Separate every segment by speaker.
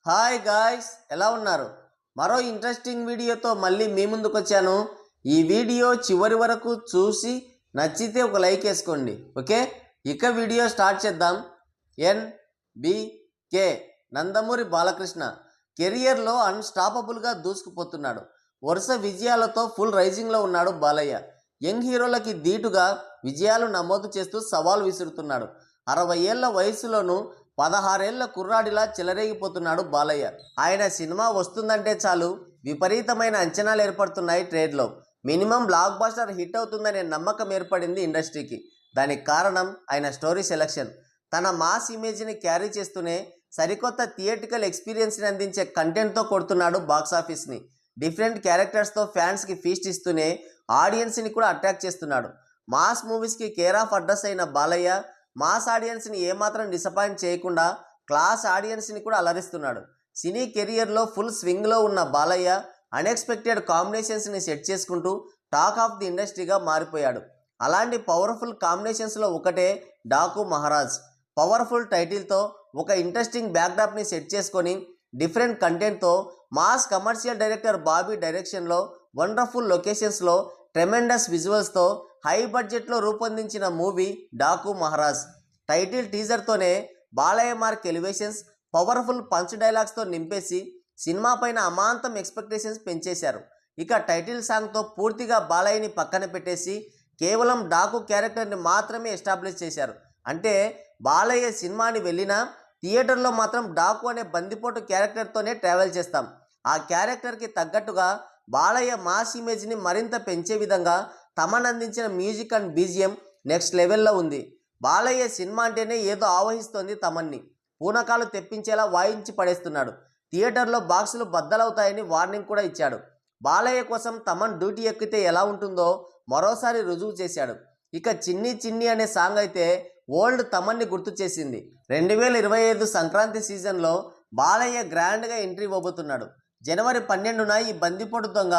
Speaker 1: Hi guys, ఎలా ఉన్నారు? మరో ఇంట్రెస్టింగ్ వీడియోతో మళ్ళీ మీ ముందుకు వచ్చాను. ఈ వీడియో చివరి వరకు చూసి నచ్చితే ఒక లైక్ వేసుకోండి. ఓకే, ఇక వీడియో స్టార్ట్ చేద్దాం. ఎన్బికే నందమూరి బాలకృష్ణ కెరియర్లో అన్స్టాపబుల్గా దూసుకుపోతున్నాడు. వరుస విజయాలతో ఫుల్ రైజింగ్లో ఉన్నాడు బాలయ్య. యంగ్ హీరోలకి ధీటుగా విజయాలు నమోదు చేస్తూ సవాల్ విసురుతున్నాడు. 60 ఏళ్ల వయసులోనూ 16 ఏళ్ల కుర్రాడిలా చెలరేగిపోతున్నాడు బాలయ్య. ఆయన సినిమా వస్తుందంటే చాలు విపరీతమైన అంచనాలు ఏర్పడుతున్నాయి ట్రేడ్లో. మినిమం బ్లాక్ బస్టర్ హిట్ అవుతుందనే నమ్మకం ఏర్పడింది ఇండస్ట్రీకి. దానికి కారణం ఆయన స్టోరీ సెలెక్షన్. తన మాస్ ఇమేజ్ని క్యారీ చేస్తూనే సరికొత్త థియేట్రికల్ ఎక్స్పీరియన్స్ని అందించే కంటెంట్తో కొడుతున్నాడు బాక్సాఫీస్ని. డిఫరెంట్ క్యారెక్టర్స్తో ఫ్యాన్స్కి ఫీస్ట్ ఇస్తూనే ఆడియన్స్ని కూడా అట్రాక్ట్ చేస్తున్నాడు. మాస్ మూవీస్కి కేర్ ఆఫ్ అడ్రస్ అయిన బాలయ్య మాస్ ఆడియన్స్ని ఏమాత్రం డిసప్పాయింట్ చేయకుండా క్లాస్ ఆడియన్స్ని కూడా అలరిస్తున్నాడు. సినీ కెరియర్లో ఫుల్ స్వింగ్లో ఉన్న బాలయ్య అన్ఎక్స్పెక్టెడ్ కాంబినేషన్స్ని సెట్ చేసుకుంటూ టాక్ ఆఫ్ ది ఇండస్ట్రీగా మారిపోయాడు. అలాంటి పవర్ఫుల్ కాంబినేషన్స్లో ఒకటే డాకు మహారాజ్. పవర్ఫుల్ టైటిల్తో ఒక ఇంట్రెస్టింగ్ బ్యాక్డ్రాప్ని సెట్ చేసుకొని డిఫరెంట్ కంటెంట్తో మాస్ కమర్షియల్ డైరెక్టర్ బాబీ డైరెక్షన్లో వండర్ఫుల్ లొకేషన్స్లో ట్రెమెండస్ విజువల్స్తో హై బడ్జెట్లో రూపొందించిన మూవీ డాకు మహారాజ్. టైటిల్ టీజర్తోనే బాలయ్య మార్క్ ఎలివేషన్స్, పవర్ఫుల్ పంచ్ డైలాగ్స్తో నింపేసి సినిమా పైన అమాంతం ఎక్స్పెక్టేషన్స్ పెంచేశారు. ఇక టైటిల్ సాంగ్తో పూర్తిగా బాలయ్యని పక్కన పెట్టేసి కేవలం డాకు క్యారెక్టర్ని మాత్రమే ఎస్టాబ్లిష్ చేశారు. అంటే బాలయ్య సినిమాని వెళ్ళినా థియేటర్లో మాత్రం డాకు అనే బందిపోటు క్యారెక్టర్తోనే ట్రావెల్ చేస్తాం. ఆ క్యారెక్టర్కి తగ్గట్టుగా బాలయ్య మాస్ ఇమేజ్ని మరింత పెంచే విధంగా తమన్ అందించిన మ్యూజిక్ అండ్ బీజిఎం నెక్స్ట్ లెవెల్లో ఉంది. బాలయ్య సినిమా అంటేనే ఏదో ఆవహిస్తోంది తమన్ని. పూనకాలు తెప్పించేలా వాయించి పడేస్తున్నాడు. థియేటర్లో బాక్సులు బద్దలవుతాయని వార్నింగ్ కూడా ఇచ్చాడు. బాలయ్య కోసం తమన్ డ్యూటీ ఎక్కితే ఎలా ఉంటుందో మరోసారి రుజువు చేశాడు. ఇక చిన్ని చిన్ని అనే సాంగ్ అయితే ఓల్డ్ తమన్ని గుర్తు చేసింది. 2025 సంక్రాంతి సీజన్లో బాలయ్య గ్రాండ్గా ఎంట్రీ ఇవ్వబోతున్నాడు. జనవరి 12న ఈ బందిపోటు దొంగ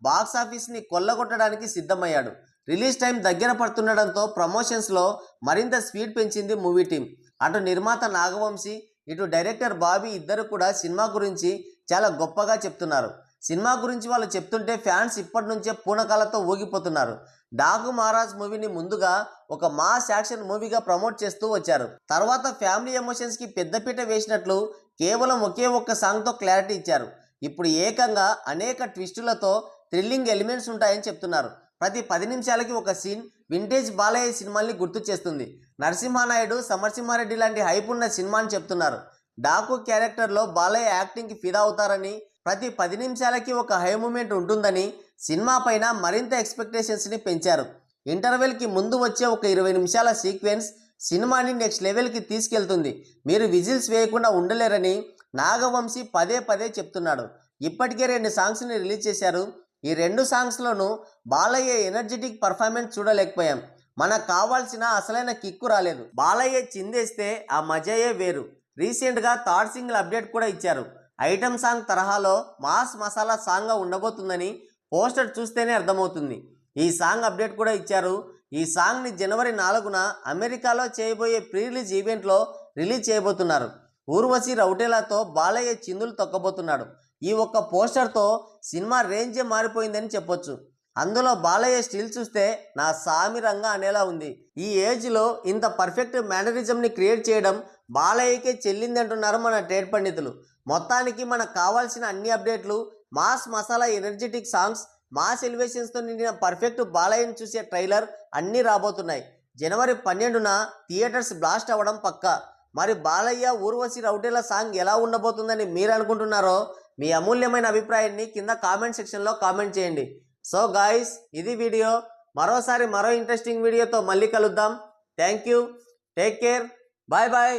Speaker 1: బాక్సాఫీస్ని కొల్లగొట్టడానికి సిద్ధమయ్యాడు. రిలీజ్ టైం దగ్గర పడుతుండడంతో ప్రమోషన్స్లో మరింత స్పీడ్ పెంచింది మూవీ టీం. అటు నిర్మాత నాగవంశీ, ఇటు డైరెక్టర్ బాబీ ఇద్దరు కూడా సినిమా గురించి చాలా గొప్పగా చెప్తున్నారు. సినిమా గురించి వాళ్ళు చెప్తుంటే ఫ్యాన్స్ ఇప్పటి నుంచే పూనకాలతో ఊగిపోతున్నారు. డాకు మహారాజ్ మూవీని ముందుగా ఒక మాస్ యాక్షన్ మూవీగా ప్రమోట్ చేస్తూ వచ్చారు. తర్వాత ఫ్యామిలీ ఎమోషన్స్కి పెద్దపీట వేసినట్లు కేవలం ఒకే ఒక్క సాంగ్తో క్లారిటీ ఇచ్చారు. ఇప్పుడు ఏకంగా అనేక ట్విస్టులతో థ్రిల్లింగ్ ఎలిమెంట్స్ ఉంటాయని చెప్తున్నారు. ప్రతి 10 నిమిషాలకి ఒక సీన్ వింటేజ్ బాలయ్య సినిమాల్ని గుర్తు చేస్తుంది. నరసింహానాయుడు, సమర్సింహారెడ్డి లాంటి హైప్ ఉన్న సినిమా అని చెప్తున్నారు. డాకు క్యారెక్టర్లో బాలయ్య యాక్టింగ్కి ఫిదా అవుతారని, ప్రతి 10 నిమిషాలకి ఒక హై మూమెంట్ ఉంటుందని సినిమా పైన మరింత ఎక్స్పెక్టేషన్స్ని పెంచారు. ఇంటర్వెల్కి ముందు వచ్చే ఒక 20 నిమిషాల సీక్వెన్స్ సినిమాని నెక్స్ట్ లెవెల్కి తీసుకెళ్తుంది. మీరు విజిల్స్ వేయకుండా ఉండలేరని నాగవంశీ పదే పదే చెప్తున్నాడు. ఇప్పటికే 2 సాంగ్స్ని రిలీజ్ చేశారు. ఈ 2 సాంగ్స్లోనూ బాలయ్య ఎనర్జెటిక్ పర్ఫార్మెన్స్ చూడలేకపోయాం. మనకు కావాల్సిన అసలైన కిక్కు రాలేదు. బాలయ్య చిందేస్తే ఆ మజాయే వేరు. రీసెంట్గా థర్డ్ సింగిల్ అప్డేట్ కూడా ఇచ్చారు. ఐటమ్ సాంగ్ తరహాలో మాస్ మసాలా సాంగ్గా ఉండబోతుందని పోస్టర్ చూస్తేనే అర్థమవుతుంది. ఈ సాంగ్ అప్డేట్ కూడా ఇచ్చారు. ఈ సాంగ్ని జనవరి 4న అమెరికాలో చేయబోయే ప్రీ రిలీజ్ ఈవెంట్లో రిలీజ్ చేయబోతున్నారు. ఊర్వశి రౌటేలాతో బాలయ్య చిందులు తొక్కబోతున్నాడు. ఈ ఒక్క పోస్టర్తో సినిమా రేంజే మారిపోయిందని చెప్పొచ్చు. అందులో బాలయ్య స్టిల్ చూస్తే నా సామిరంగా అనేలా ఉంది. ఈ ఏజ్లో ఇంత పర్ఫెక్ట్ మేనరిజంని క్రియేట్ చేయడం బాలయ్యకే చెల్లిందంటున్నారు మన ట్రేడ్ పండితులు. మొత్తానికి మనకు కావాల్సిన అన్ని అప్డేట్లు, mass masala energetic songs, mass ఎలివేషన్స్తో నిండిన పర్ఫెక్ట్ బాలయ్యను చూసే ట్రైలర్ అన్నీ రాబోతున్నాయి. జనవరి 12న థియేటర్స్ బ్లాస్ట్ అవ్వడం పక్కా. మరి బాలయ్య, ఊర్వశి రౌటేల సాంగ్ ఎలా ఉండబోతుందని మీరు అనుకుంటున్నారో మీ అమూల్యమైన అభిప్రాయాన్ని కింద కామెంట్ సెక్షన్లో కామెంట్ చేయండి. సో గాయ్స్, ఇది వీడియో. మరో ఇంట్రెస్టింగ్ వీడియోతో మళ్ళీ కలుద్దాం. Thank you, take care, bye bye.